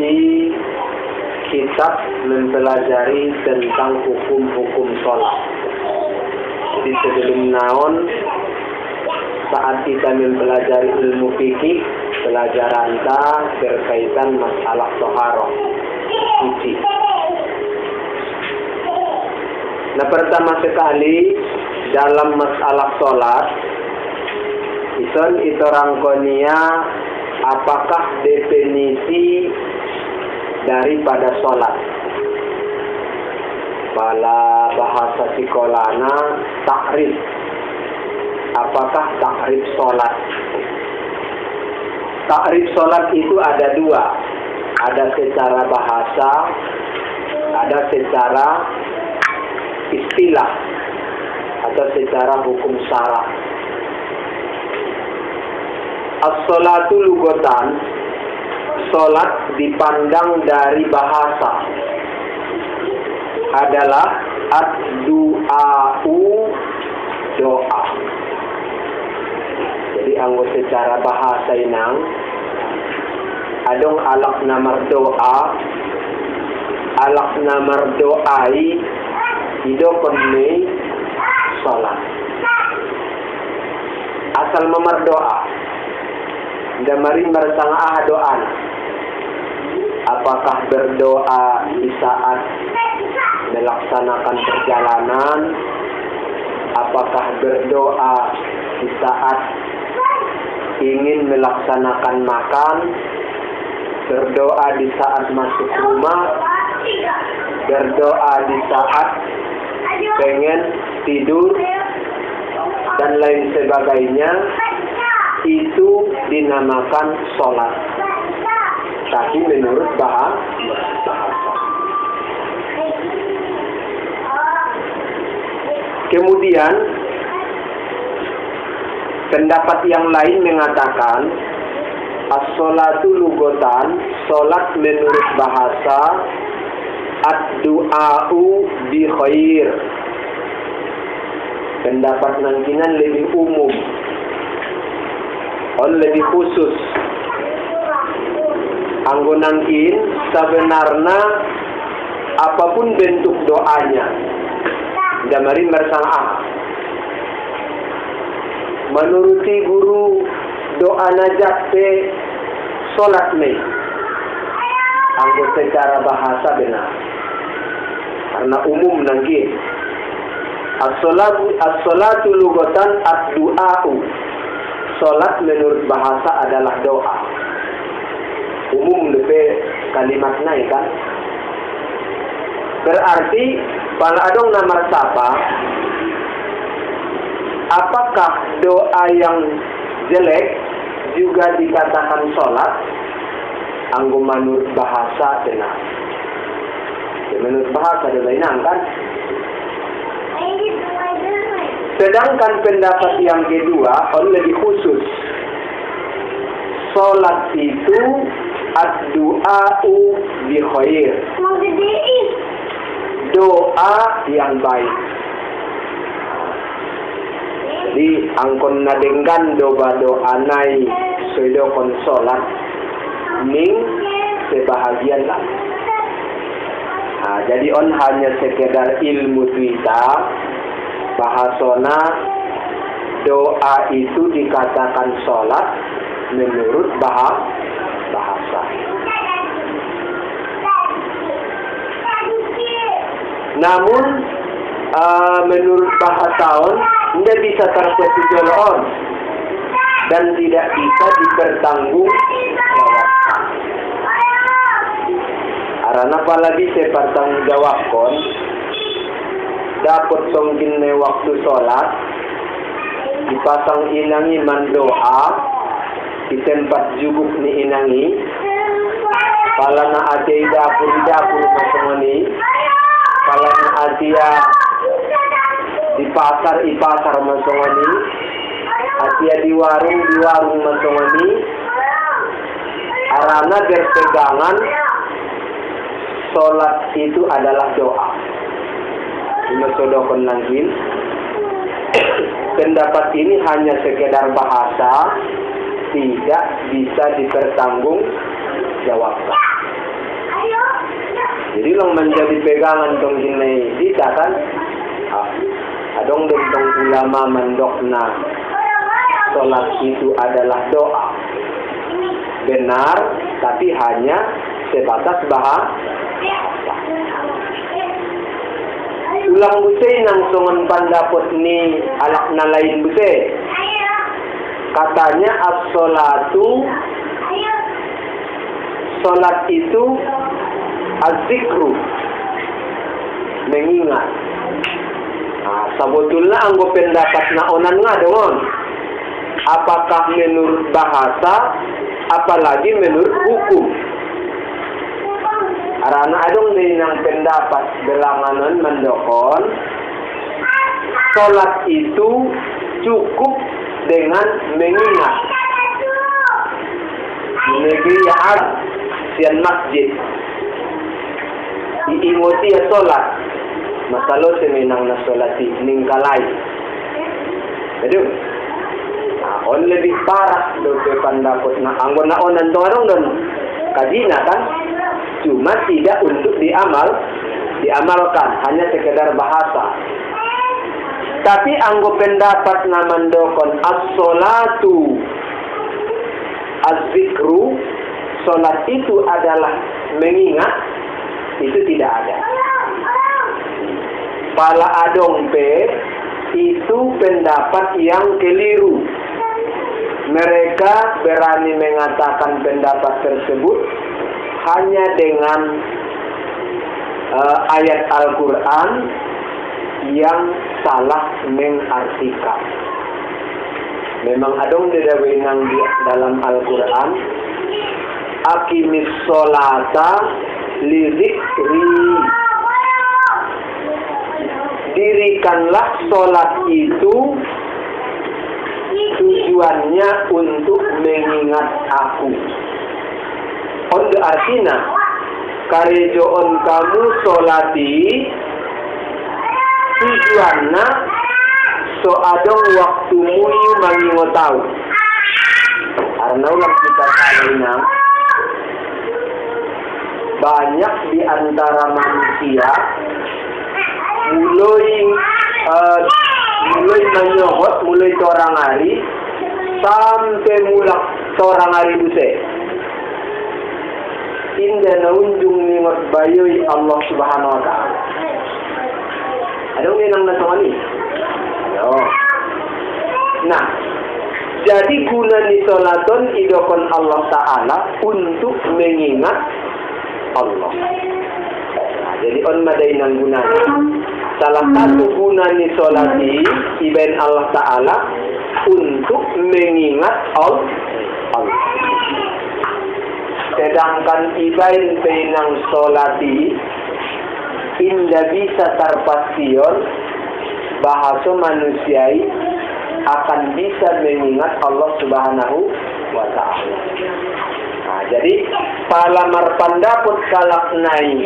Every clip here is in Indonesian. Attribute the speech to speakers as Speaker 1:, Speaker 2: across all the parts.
Speaker 1: masih kitab mempelajari tentang hukum-hukum sholat. Jadi sebelum naon, saat kita mempelajari ilmu fikih, pelajaran berkaitan masalah toharoh, suci. Nah, pertama sekali dalam masalah sholat, itu rangkonia apakah definisi daripada sholat. Pada bahasa sekolahna takrif. Apakah takrif sholat? Takrif sholat itu ada dua. Ada secara bahasa, ada secara istilah, atau secara hukum syara. As-sholatu lugotan, sholat dipandang dari bahasa adalah ad-du'a'u, doa. Jadi anggo secara bahasa inang adong alak namar doa, alak namar doai, idokon me sholat. Asal memar doa, damarin bersangah doa. Apakah berdoa di saat melaksanakan perjalanan? Apakah berdoa di saat ingin melaksanakan makan? Berdoa di saat masuk rumah? Berdoa di saat pengen tidur? Dan lain sebagainya. Itu dinamakan sholat. Tapi menurut bahasa. Kemudian pendapat yang lain mengatakan as-sholatu lugotan, sholat menurut bahasa ad-du'a'u bi khair. Pendapat nangkinan lebih umum, lebih khusus. Anggo nangkin sebenarnya apapun bentuk doanya, damarin bersama. Menuruti guru doa najat pe sholat me. Anggo secara bahasa benar, karena umum nangkin. As-sholatu lugotan ad-du'a'u. Sholat menurut bahasa adalah doa. Umum lebih kalimatnya kan. Berarti kalau adong nama sapa, apakah doa yang jelek juga dikatakan sholat? Anggo menurut bahasa benar. Menurut bahasa benar kan. Sedangkan pendapat yang kedua lebih khusus. Sholat itu ad-du'a'u bi khair. Doa yang baik. Jadi angkon nadenggan doa nai sedokon sholat ning sebahagian lah. Nah, jadi on hanya sekedar ilmu kita. Bahasona doa itu dikatakan sholat menurut bahasa. Namun menurut bahasaon tidak bisa terpertanggungjawabkan dan tidak bisa dipertanggungjawabkan. Karena apalagi sepertanggungjawabkan dapat tongkin waktu sholat dipasang inangi mandoa di tempat juguk ni inangi pala na ati dapur masongani pala na atia di pasar masongani atia di warung masongani arana berpegangan sholat itu adalah doa. Mesodokon lagi. Pendapat ini hanya sekedar bahasa, tidak bisa dipertanggungjawabkan. Jadi long menjadi pegangan tong hinai kita kan. Adong tong ulama mendokna sholat itu adalah doa. Benar, tapi hanya sebatas bahasa. Ulang busay nang songon pandapot ni alak na lain busay. Katanya as-sholatu, sholat itu az-zikru, mengingat. Sebetulnya anggo pendapat na onan nga dongon. Apakah menurut bahasa, apalagi menurut hukum. Arana adong din ng pendapat belanganan mendokon, sholat itu cukup dengan mengingat. Negeri Arab, sian masjid, iingoti ya sholat. Masalo semenang na sholati ningkalay. Aduh, on lebih parah do pendapot na anggon na onan to anong don kadina kan. Cuma tidak untuk diamalkan, hanya sekedar bahasa. Tapi anggo pendapat na mandokon as-sholatu az-zikru, sholat itu adalah mengingat, itu tidak ada. Pala adong pe, itu pendapat yang keliru. Mereka berani mengatakan pendapat tersebut hanya dengan ayat Al-Quran yang salah mengartikan. Memang adong didawinang di dalam Al-Quran, aqimis sholata li dzikri, dirikanlah sholat itu tujuannya untuk mengingat aku. Onde artina karejoon kamu sholati tujuanna so adong waktu muyu mangingotau. Karena ulang kita kalinya banyak di antara manusia mulai menyohot, mulai torang hari sampai mulak torang hari busai. Indah naunjung ningot bayoy Allah Subhanahu wa ta'ala. Adong ninang nasongani? Ayo. Nah, jadi guna ni sholaton idokon Allah Ta'ala untuk mengingat Allah. Nah, jadi on maday nang gunanya. Salah satu guna ni sholati ibain Allah Ta'ala untuk mengingat Allah. Sedangkan ibain penang sholati indah bisa terpastion bahasa manusiai akan bisa mengingat Allah Subhanahu wa ta'ala. Nah, jadi palamar pandaput kalak nai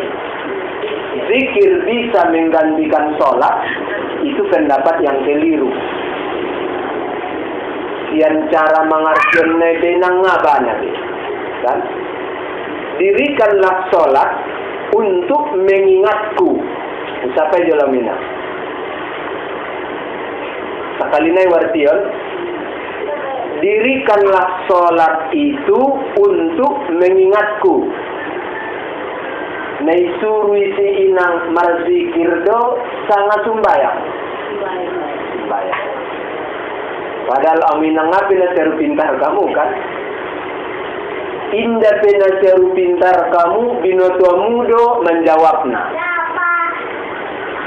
Speaker 1: zikir bisa menggantikan sholat, itu pendapat yang keliru. Yang cara mengartikan benang ngabanya, kan? Dirikanlah sholat untuk mengingatku. Sampai jolamina. Sakalinai wartion. Dirikanlah sholat itu untuk mengingatku. Naisuru isi inang marzikirdo sangat sumbayang. Padahal aminang nga pinaseru pintar kamu kan? Indah pinaseru pintar kamu binotua mudo menjawabna.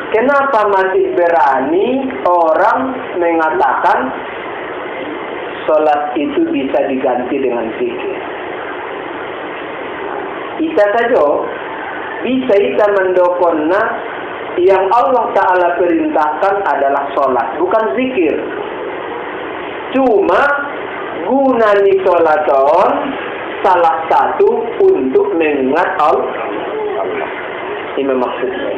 Speaker 1: Kenapa masih berani orang mengatakan sholat itu bisa diganti dengan zikir? Kita saja bisa kita mendokonna yang Allah Ta'ala perintahkan adalah sholat, bukan zikir. Cuma guna ni sholaton salah satu untuk mengingat Allah. Ini maksudnya.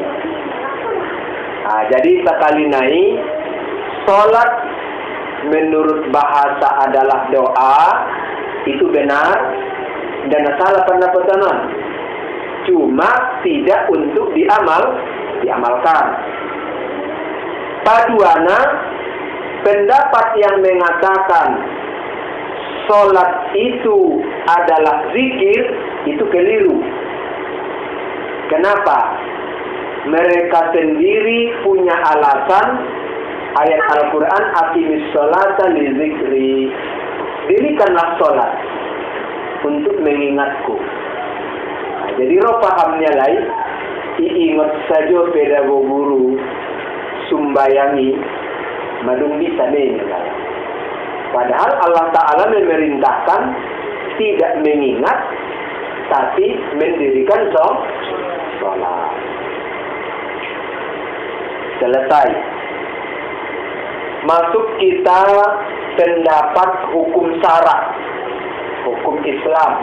Speaker 1: Nah, jadi sekali naik sholat menurut bahasa adalah doa, itu benar dan salah pendapat kanan. cuma tidak untuk diamalkan. Paduana, pendapat yang mengatakan sholat itu adalah zikir, itu keliru. Kenapa? Mereka sendiri punya alasan. Ayat Al-Quran, aqimis sholata li zikri, dirikanlah sholat untuk mengingatku. Nah, jadi roh pahamnya lain, iingat saja pedago guru sumbayangi madung bisa mengingat. Padahal Allah Ta'ala memerintahkan tidak mengingat, tapi mendirikan sholat. Selesai. Masuk kita pendapat hukum syara, hukum Islam.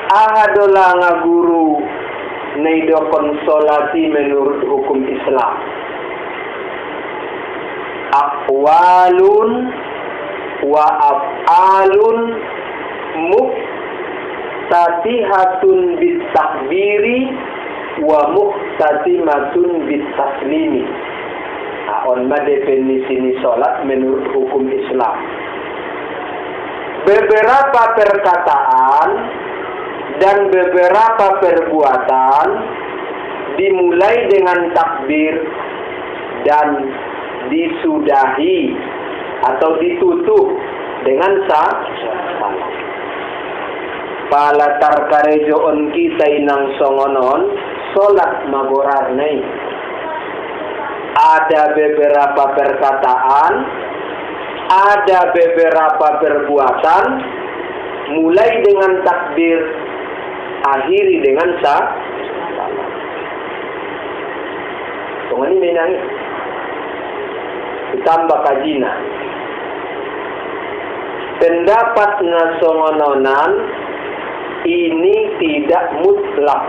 Speaker 1: Ahadola ngaguru neido konsolati menurut hukum Islam. Aqwalun wa af'alun muftatihatun bitakbiri wa muhtatimatun bitaslimi. On definisi sholat menurut hukum Islam. Beberapa perkataan dan beberapa perbuatan dimulai dengan takbir dan disudahi atau ditutup dengan salam. Palatar karejo on kita inang songonon sholat magorarnai. Ada beberapa perkataan, ada beberapa perbuatan, mulai dengan takbir, akhiri dengan salam. Tunggu ini menangis. Ditambah kajina. Pendapat nasongononan ini tidak mutlak.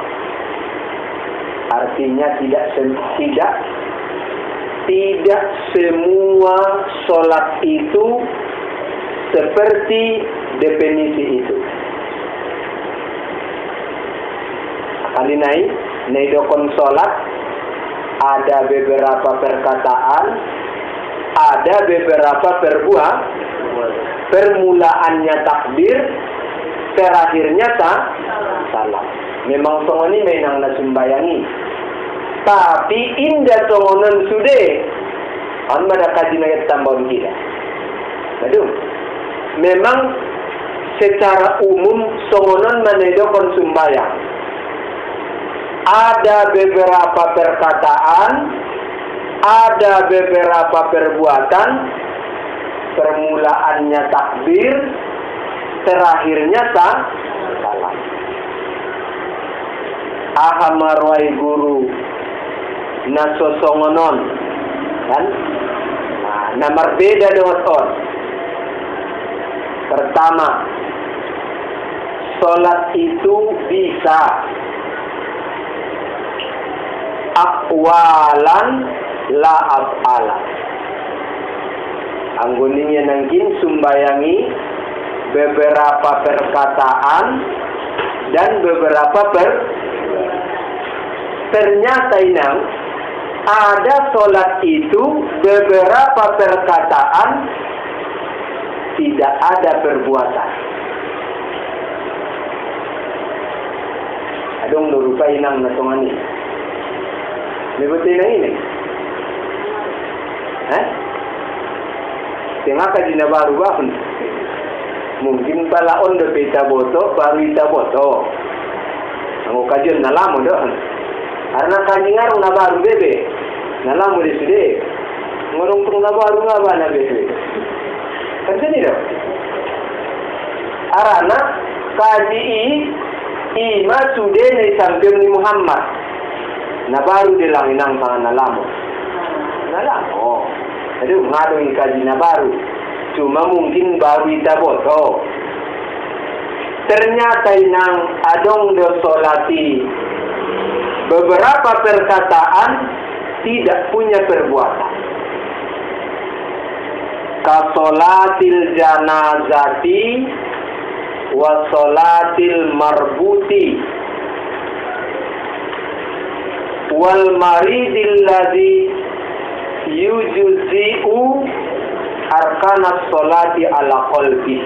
Speaker 1: Artinya tidak semua sholat itu seperti definisi itu. Kali naidokon sholat ada beberapa perkataan, ada beberapa perbuatan. Permulaannya takbir, terakhirnya salam. Memang songoni menang nasumbayangi. Tapi indah songonan sudah, anda kaji ayat tambahan kita. Aduh, memang secara umum songonan menedokon sumbayang. Ada beberapa perkataan, ada beberapa perbuatan, permulaannya takbir, terakhirnya salam. Ahamarwai guru nasosongonon kan? Nah, berbeda dengan on. Pertama, sholat itu bisa aqwalan la af'alan. Anggoninya nangkin sumbayangi beberapa perkataan dan beberapa ternyata inang ada sholat itu beberapa perkataan, tidak ada perbuatan. Adong lupa inang nasongani. Mebutin ini. Tengah kajina baru bahun. Mungkin pala on de peta boto baru ita boto. Ang kajian nalamu doon. Karena kajingar na baru bebe. Nalamu di sini. Ngorong tung na baru nga na bebe. Kasi nito. Arana kaji ima sude na isambem ni Muhammad. Na baru dilang inang panganalamu. Nalamu. Jadi ngadong kaji na baru. Cuma mungkin baru ita boto. Ternyata inang adong do solati beberapa perkataan tidak punya perbuatan. Kasolatil janazati wa solatil marbuti wal maridil ladzi yujzi'u arkanas sholati ala qalbi.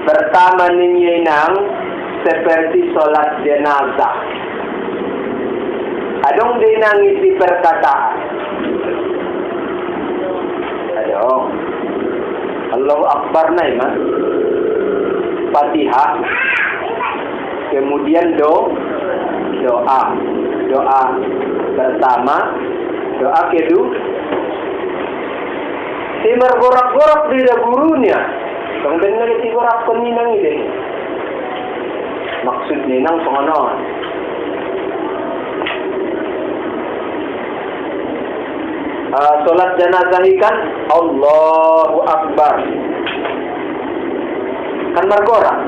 Speaker 1: Pertama ninginang seperti sholat jenazah. Adong dinang isi perkataan. Adong. Allahu Akbar na iman. Fatihah. Kemudian doa. Doa pertama, doa kedua. Timar gorak-gorak di gurunya. Kang benar iti gorak peninang ini. Maksud ninang pengonon. Salat jenazah ikan Allahu Akbar. Kan margorak.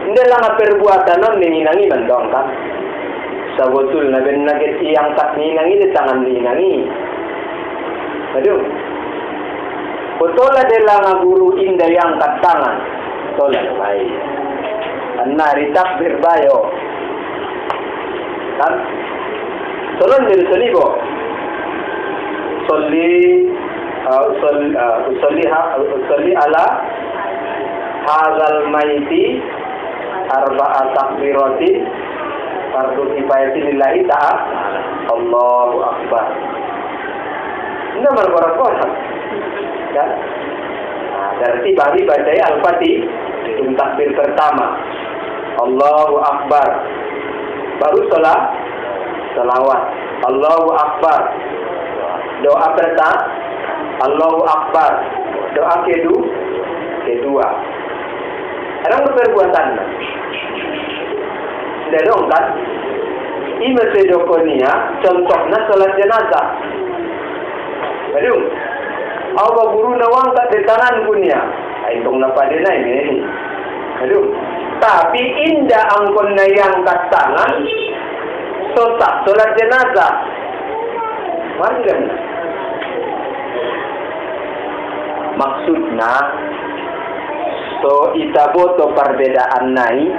Speaker 1: Hindi lang perbuatan non ninginangi mandong kan. Sabotul na benagit iyang tak ninangi di tangan ninangi. Aduh. Betul adalah nga guru indah yang kat tangan. Tolak baik. Anari takbir bayo. Kan? Tolong dari selibo. Usolli ala hazal maiti arba'a takbirati fardu kifayati lillahi ta'ala. Allahu Akbar. Ini markorak-korak. Kan? Nah, berarti bagi baca Al-Fatih untuk takbir pertama. Allahu Akbar. Baru salawat. Allahu Akbar. Doa pertama. Allahu Akbar. Doa kedua. Ada perbuatan. Tidak dong kan? Ini sedokonia contohnya salat jenazah. Aduh. Apa guru nawang tak di tangan punya. Itong napadina ini. Aduh. Tapi indah angkon na yang kat tangan. Sosak salat jenazah. Manggan. Maksudnya itaboto perbedaan nai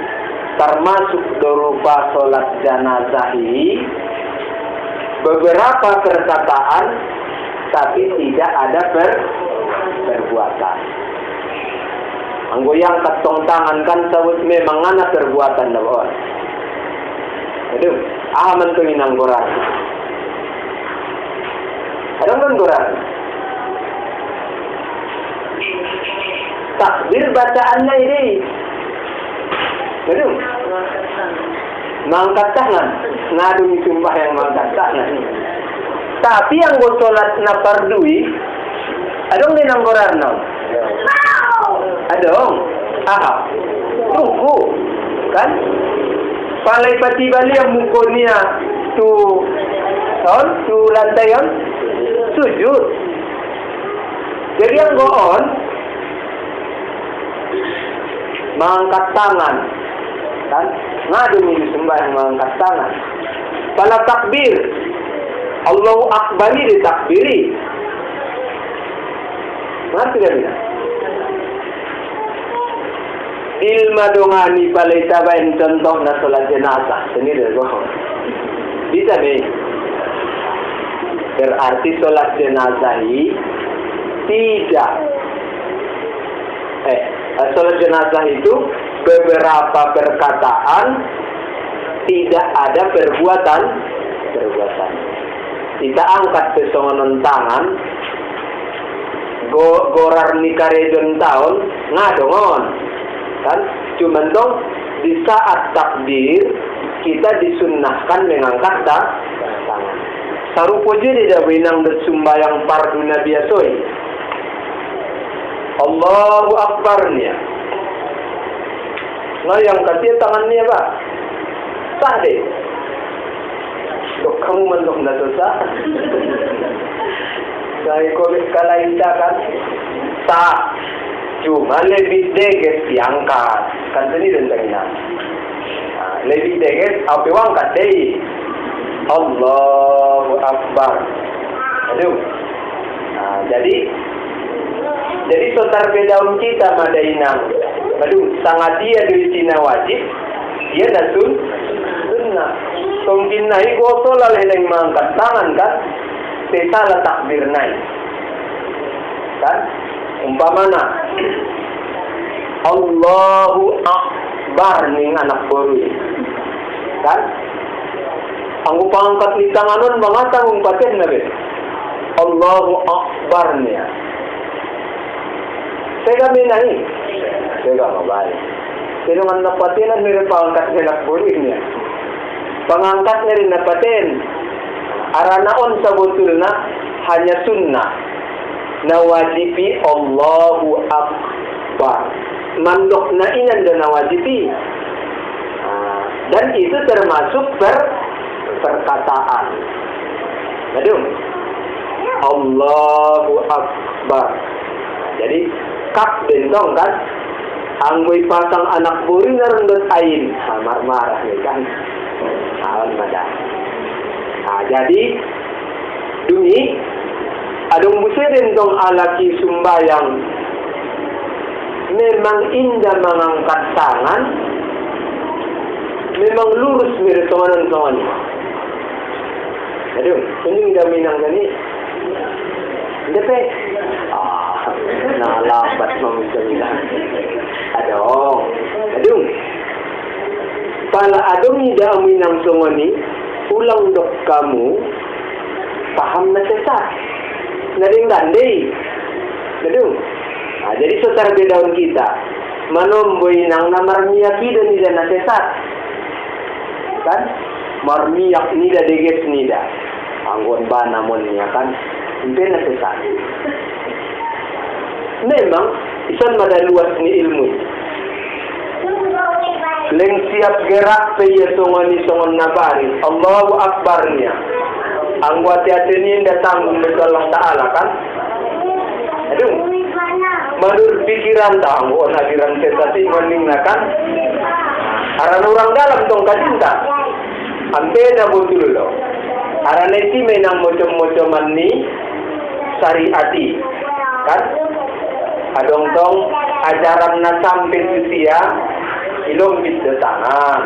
Speaker 1: termasuk berupa salat jenazah ini beberapa perkataan tapi tidak ada perbuatan. Anggo yang katong tangan kan sabut memang ana perbuatan dapat. Aduh, aman tu inang goran. Ada kan goran? Takbir bacaannya ini. Aduh. Mangkat tangan. Ngadu sumpah yang mangkat tangan. Tapi yang gue sholat napardui, adong din ang gorarno. Adong. Aha. Ruku. Kan? Palay pati bali ang muko niya tu lantai yon sujud. Jadi yang goon mengangkat tangan. Kan? Ngadu ni sembahyang mengangkat tangan. Pala takbir. Allahu Akbar ini ditakbiri. Ngerti gak bisa? Ilma dongani palay tabain contoh na salat jenazah. Sendiri dong. Bisa nih. Berarti salat jenazah ini tidak. Salat jenazah itu beberapa perkataan tidak ada perbuatan. Kita angkat sesongonon tangan gorar nikaredon tahun ngadongon kan cuman dong di saat takbir kita disunnahkan mengangkat tangan sarupo jadi dah winang sumbayang fardu nabiasoi Allahu Akbarnya yang kasih tangannya pak sah deh. Dok kamu mentok na dosa. Dahil ko kalaita kan tak cuma lebih deges diangkat kan tadi dan tengah. Lebih deges apa angkat deh. Allahu Akbar. Aduh. Jadi sotar bedaun kita madainang. Aduh, sangat dia dari Cina wajib. Dia nasun mungkin naik goto lalai yang mengangkat tangan kan, salah takbir naik kan, umpamana Allahu Akbar ning anak baru kan, anggu pangangkat ni tanganon mangatang umpatin nabi Allahu Akbar niya. Saya kami naik, saya mabay. Sino man napatinan meron pangangkat ni anak baru niya. Pangangkat na rin napatin. Aranaon sa butul na hanya sunnah na wajibi Allahu Akbar. Mandok na inan na wajibi. Dan itu termasuk perkataan. Aduh. Allahu Akbar. Jadi kak bentong kan. Anggoy pasang anak buri na rundot ain. Marah-marah nih kan. Awan madah. Jadi dumi adong busirin tong alaki sumbayang memang indah mengangkat tangan, memang lurus mirip teman-teman. Aduh, ini udah minang gani. Depe. Lambat memisahkan. Aduh. Pala adong ida minang songoni, ulang dok kamu paham na sesat. Naring landai. Aduh. Jadi secara bedaun kita manomboy nang namarmiyak ida nida na sesat. Kan? Marmiyak nida deges nida. Anggon ba namon niya kan? Hindi na sesat. Memang isan madaluas ni ilmu. Leng siap gerak peye songon nabari Allahu Akbar niya. Ang wati-ati niya datang betul Allah Ta'ala kan. Aduh. Menurut pikiran tahu nagiran sensasi meninggalkan aran orang dalam tong kacinta. Ampe na betul lo. Aran eti menang mocom-mocoman ni syariati kan. Adong tong ajaran na sampai usia ilom bidda tangan.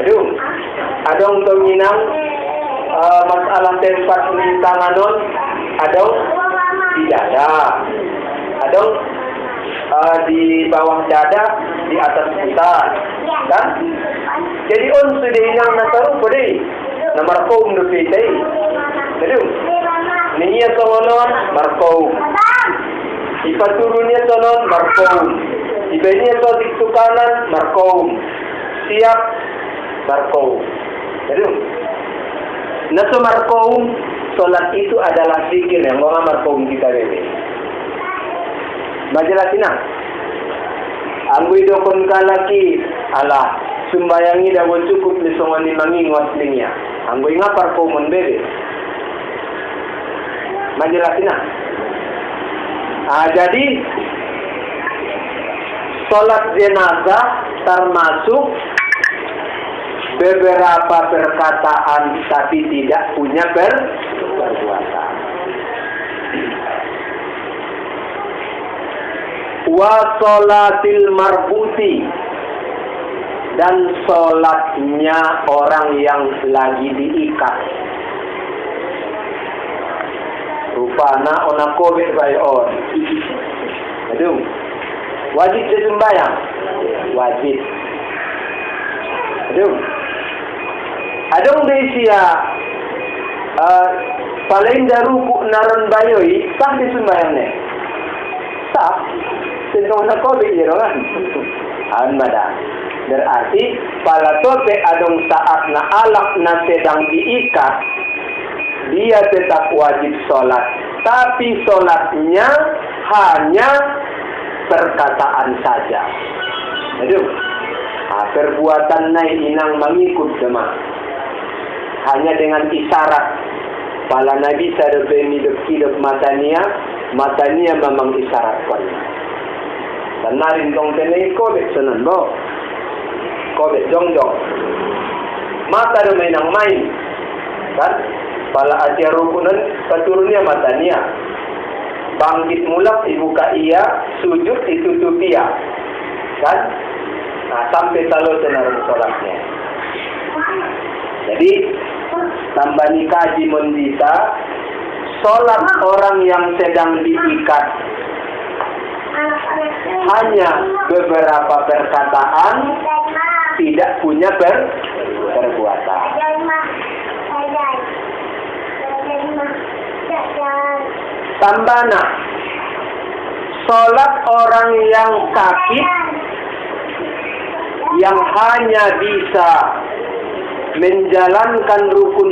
Speaker 1: Aduh. Adong tong inang masalah tempat ni tanganon adong di dada. Adong di bawah dada, di atas pusat. Kan? Jadi on sudah inang nasaru pada nomor kaum dufitai. Aduh. Niya songonon markaum. Ipaturunnya sonon markaum. Ibanya sodik tukanan markaum. Siap markaum. Aduh. Naso markaum, solat itu adalah zikir yang mga markaum kita bebe. Majelasin na. Anggoy dokon kalaki ala sumbayangi daw cukup ni songon ni mangingot niya. Anggoy nga markaum bebe. Majelasin na. Jadi sholat jenazah termasuk beberapa perkataan tapi tidak punya perbuatan. Wa sholatil marbuti, dan sholatnya orang yang lagi diikat. Rupana ona covid bayon. Aduh. Wajib sembahyang. Wajib. Aduh. Adong desia paling daruku naron bayoy sah sembahyang ne. Sah. Sino ona covid jeroan. Mada. Berarti pala tope adong saat na alak na sedang diikat, dia tetap wajib sholat, tapi sholatnya hanya perkataan saja. Aduh, perbuatan naik inang mengikut demam. Hanya dengan isyarat. Pala Nabi sadabeni hidup matanya memang isyaratkan. Dan narin tong tenay kobek sanan bo. Kobek jongjong. Mata domay nang main. Kan? Pala asia rukunan paturunnya matanya. Bangkit mulak dibuka ia, sujud ditutup ia. Kan? Nah, sampai selalu senar sholatnya. Jadi tambah kaji mendita, sholat orang yang sedang diikat hanya beberapa perkataan, tidak punya perbuatan. Tambahna, sholat orang yang sakit, yang hanya bisa menjalankan rukun